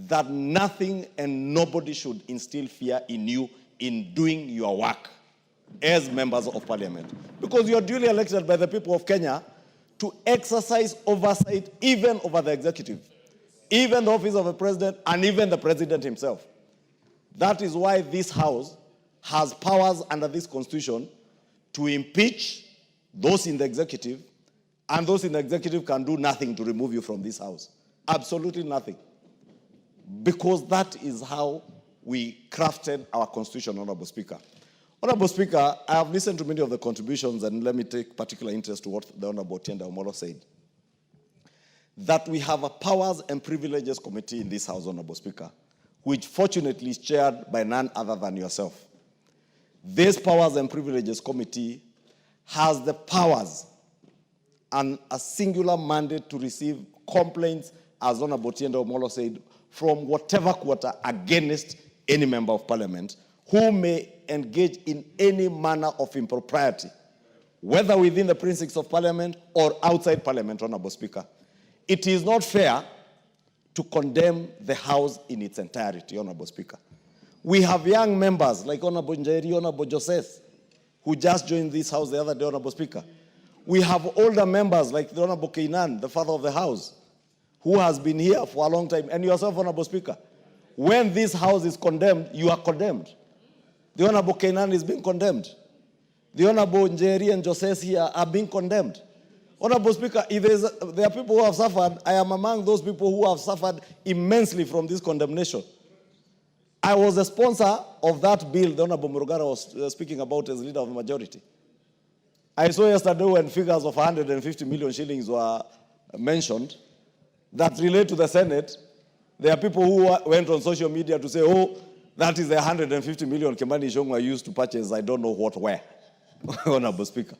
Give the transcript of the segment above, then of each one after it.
that nothing and nobody should instill fear in you in doing your work as members of parliament. Because you are duly elected by the people of Kenya to exercise oversight even over the executive, even the office of the president, and even the president himself. That is why this House has powers under this constitution to impeach those in the executive, and those in the executive can do nothing to remove you from this House. Absolutely nothing. Because that is how we crafted our constitution, Honorable Speaker. Honorable Speaker, I have listened to many of the contributions, and let me take particular interest to what the Honorable Otiende said. That we have a Powers and Privileges Committee in this House, Honorable Speaker, which fortunately is chaired by none other than yourself. This Powers and Privileges Committee has the powers and a singular mandate to receive complaints, as Honorable Otiende said, from whatever quarter against any member of parliament who may engage in any manner of impropriety, whether within the precincts of parliament or outside parliament, Honorable Speaker. It is not fair to condemn the House in its entirety, Honorable Speaker. We have young members like Honorable Njeri, Honorable Joseph, who just joined this House the other day, Honorable Speaker. We have older members like the Honorable Keinan, the father of the House, who has been here for a long time, and yourself, Honorable Speaker. When this House is condemned, you are condemned. The Honorable Keinan is being condemned. The Honorable Njeri and Joseph here are being condemned. Honorable Speaker, if there are people who have suffered, I am among those people who have suffered immensely from this condemnation. I was a sponsor of that bill the Honorable Murugara was speaking about as leader of the majority. I saw yesterday when figures of 150 million shillings were mentioned that relate to the Senate. There are people who went on social media to say, oh, that is the 150 million Kimani Ichungwah used to purchase I don't know what where, Honorable Speaker.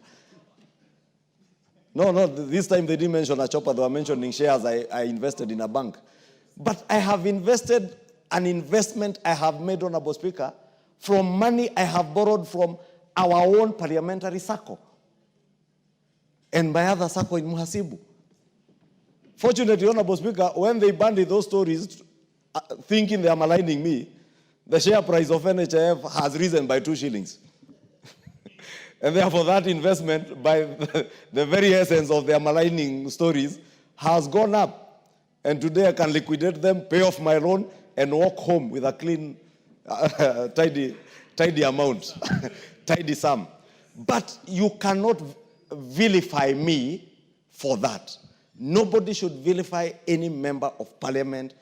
No, this time they didn't mention a chopper, they were mentioning shares I invested in a bank. But I have invested an investment I have made, Honorable Speaker, from money I have borrowed from our own parliamentary circle and my other circle in Muhasibu. Fortunately, Honorable Speaker, when they banded those stories, thinking they are maligning me, the share price of NHIF has risen by 2 shillings. And therefore, that investment, by the very essence of their maligning stories, has gone up. And today I can liquidate them, pay off my loan, and walk home with a clean, tidy amount, tidy sum. But you cannot vilify me for that. Nobody should vilify any member of parliament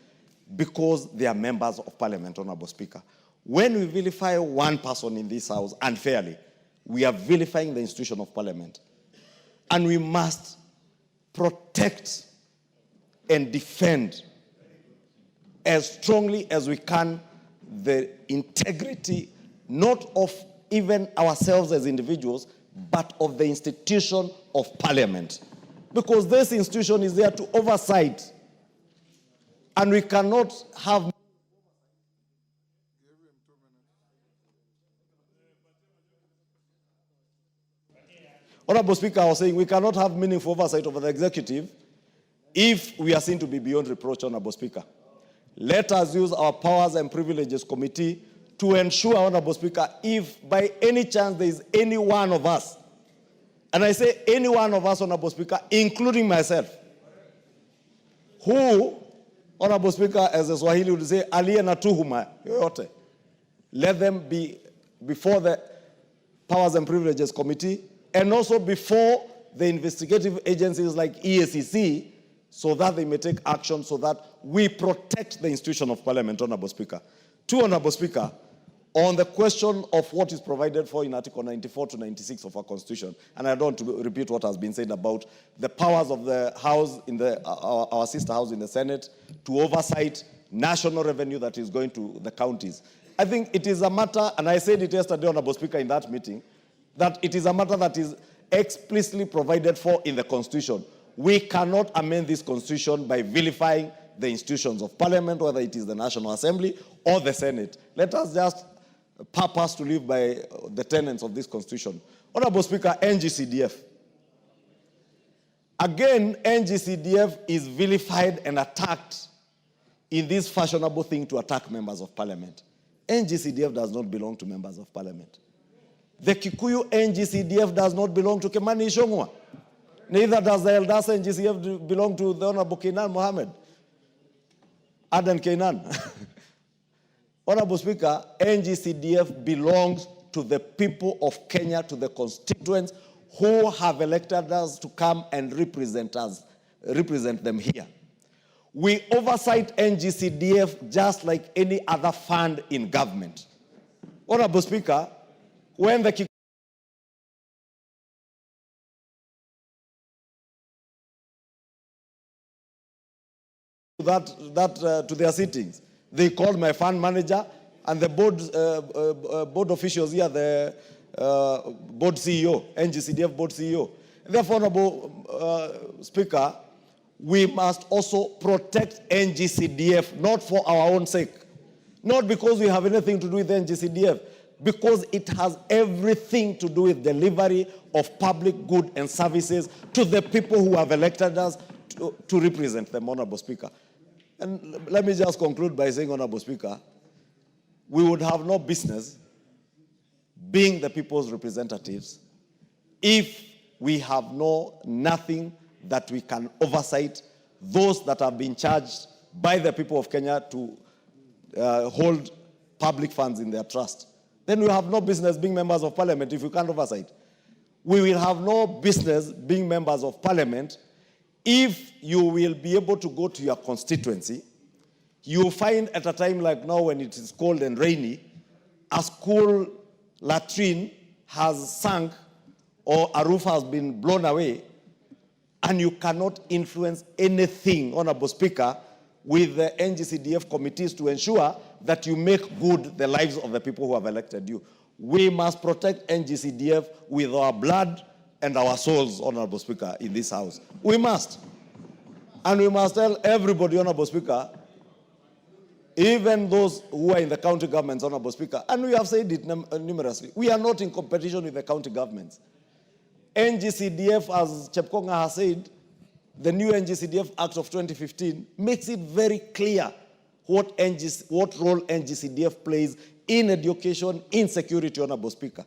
because they are members of parliament, Honorable Speaker. When we vilify one person in this House unfairly, we are vilifying the institution of parliament. And we must protect and defend as strongly as we can the integrity, not of even ourselves as individuals, but of the institution of parliament. Because this institution is there to oversight. And we cannot have... Honorable Speaker, I was saying we cannot have meaningful oversight over the executive if we are seen to be beyond reproach, Honorable Speaker. Let us use our Powers and Privileges Committee to ensure, Honorable Speaker, if by any chance there is any one of us, and I say any one of us, Honorable Speaker, including myself, who, Honorable Speaker, as the Swahili would say, aliye na tuhuma yoyote, let them be before the Powers and Privileges Committee and also before the investigative agencies like EACC, so that they may take action so that we protect the institution of parliament, Honorable Speaker. 2, Honorable Speaker, on the question of what is provided for in Article 94 to 96 of our Constitution, and I don't want to repeat what has been said about the powers of the House, in our sister House in the Senate, to oversight national revenue that is going to the counties. I think it is a matter, and I said it yesterday, Honorable Speaker, in that meeting, that it is a matter that is explicitly provided for in the Constitution. We cannot amend this Constitution by vilifying the institutions of parliament, whether it is the National Assembly or the Senate. Let us just purpose to live by the tenets of this Constitution. Honorable Speaker, NGCDF. Again, NGCDF is vilified and attacked in this fashionable thing to attack members of parliament. NGCDF does not belong to members of parliament. The Kikuyu NGCDF does not belong to Kimani Ichungwah. Neither does the Elders NGCDF belong to the Honorable Kainan Mohammed. Aden Kainan. Honorable Speaker, NGCDF belongs to the people of Kenya, to the constituents who have elected us to come and represent them here. We oversight NGCDF just like any other fund in government. Honorable Speaker, when the to their sittings, they called my fund manager and the board officials here, the board CEO, NGCDF board CEO. Therefore, Honorable Speaker, we must also protect NGCDF, not for our own sake, not because we have anything to do with NGCDF, because it has everything to do with delivery of public goods and services to the people who have elected us to represent them, Honorable Speaker. And let me just conclude by saying, Honorable Speaker, we would have no business being the people's representatives if we have nothing that we can oversight those that have been charged by the people of Kenya to hold public funds in their trust. Then we have no business being members of parliament if we can't oversight. We will have no business being members of parliament if you will be able to go to your constituency. You find at a time like now when it is cold and rainy, a school latrine has sunk or a roof has been blown away, and you cannot influence anything, Honorable Speaker, with the NGCDF committees to ensure that you make good the lives of the people who have elected you. We must protect NGCDF with our blood and our souls, Honorable Speaker, in this House. We must. And we must tell everybody, Honorable Speaker, even those who are in the county governments, Honorable Speaker, and we have said it numerously, we are not in competition with the county governments. NGCDF, as Chepkonga has said, the new NGCDF Act of 2015 makes it very clear what role NGCDF plays in education, in security, Honorable Speaker.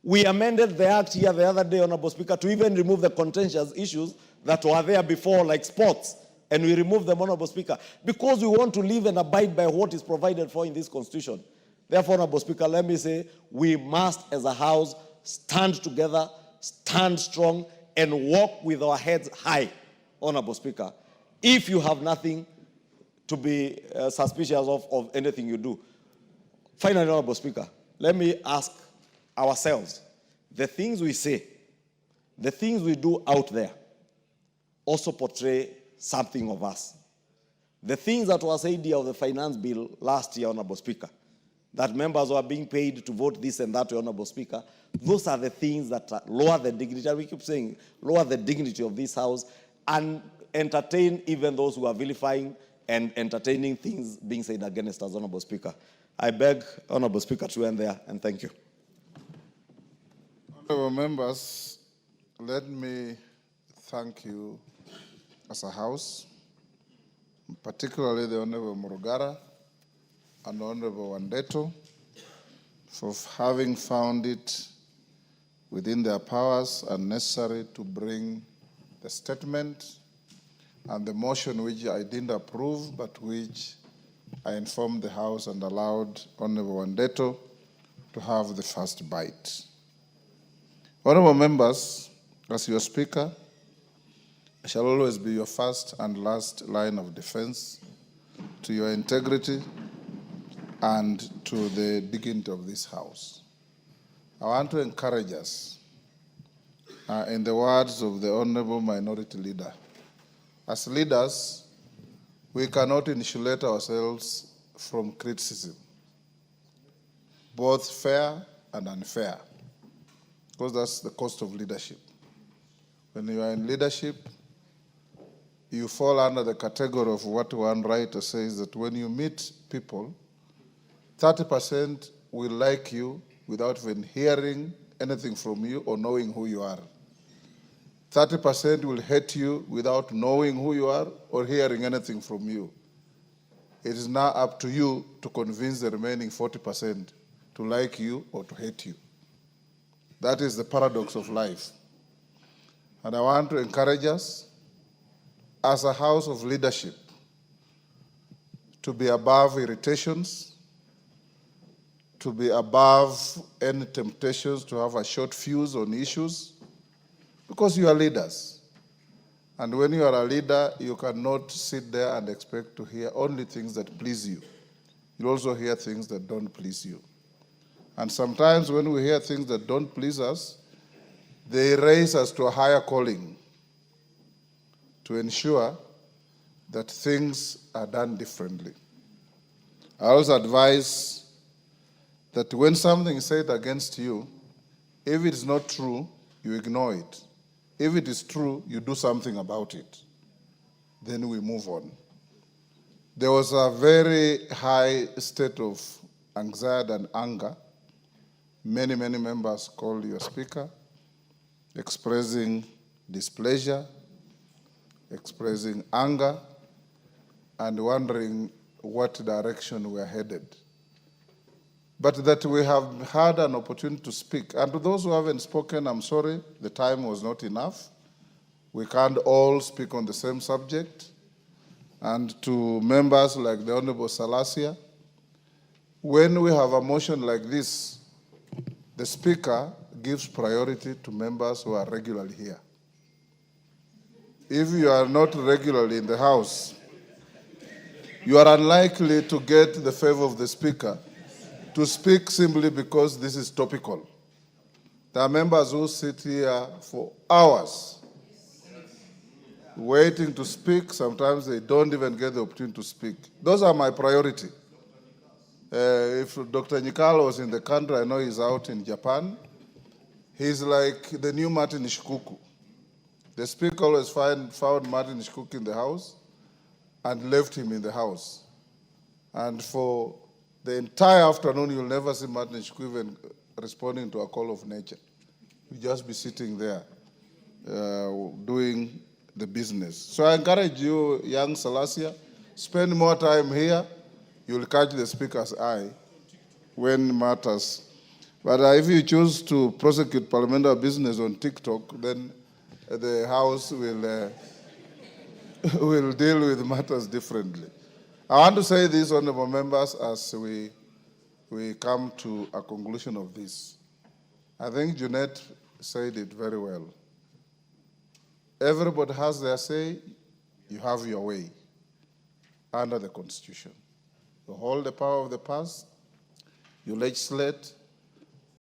We amended the Act here the other day, Honorable Speaker, to even remove the contentious issues that were there before, like sports, and we removed them, Honorable Speaker, because we want to live and abide by what is provided for in this Constitution. Therefore, Honorable Speaker, let me say, we must, as a House, stand together, stand strong, and walk with our heads high, Honorable Speaker, if you have nothing to be suspicious of anything you do. Finally, Honorable Speaker, let me ask ourselves, the things we say, the things we do out there also portray something of us. The things that were said here of the finance bill last year, Honorable Speaker, that members were being paid to vote this and that, Honorable Speaker, those are the things that lower the dignity, and we keep saying, lower the dignity of this House and entertain even those who are vilifying and entertaining things being said against us, Honorable Speaker. I beg, Honorable Speaker, to end there, and thank you. Honorable members, let me thank you as a House, particularly the Honorable Murugara and Honorable Wandeto, for having found it within their powers and necessary to bring the statement and the motion which I didn't approve, but which I informed the House and allowed Honorable Wandeto to have the first bite. Honorable members, as your Speaker, I shall always be your first and last line of defense to your integrity and to the dignity of this House. I want to encourage us, in the words of the Honorable Minority Leader, as leaders, we cannot insulate ourselves from criticism, both fair and unfair, because that's the cost of leadership. When you are in leadership, you fall under the category of what one writer says, that when you meet people, 30% will like you without even hearing anything from you or knowing who you are. 30% will hate you without knowing who you are or hearing anything from you. It is now up to you to convince the remaining 40% to like you or to hate you. That is the paradox of life. And I want to encourage us as a house of leadership to be above irritations, to be above any temptations to have a short fuse on issues, because you are leaders. And when you are a leader, you cannot sit there and expect to hear only things that please you. You also hear things that don't please you. And sometimes when we hear things that don't please us, they raise us to a higher calling to ensure that things are done differently. I also advise that when something is said against you, if it is not true, you ignore it. If it is true, you do something about it. Then we move on. There was a very high state of anxiety and anger. Many members called your speaker, expressing displeasure, expressing anger, and wondering what direction we are headed. But that we have had an opportunity to speak. And to those who haven't spoken, I'm sorry, the time was not enough. We can't all speak on the same subject. And to members like the Honorable Salasia, when we have a motion like this, the Speaker gives priority to members who are regularly here. If you are not regularly in the House, you are unlikely to get the favor of the Speaker to speak simply because this is topical. There are members who sit here for hours waiting to speak. Sometimes they don't even get the opportunity to speak. Those are my priority. If Dr. Nyikal was in the country, I know he's out in Japan. He's like the new Martin Shikuku. The Speaker always found Martin Shikuku in the House and left him in the House. And for the entire afternoon, you'll never see Martin Shikuku even responding to a call of nature. He'll just be sitting there doing the business. So I encourage you, young Salasia, spend more time here. You'll catch the Speaker's eye when matters. But if you choose to prosecute parliamentary business on TikTok, then the House will deal with matters differently. I want to say this, honorable members, as we come to a conclusion of this. I think Jeanette said it very well. Everybody has their say, you have your way under the Constitution. You hold the power of the purse, you legislate,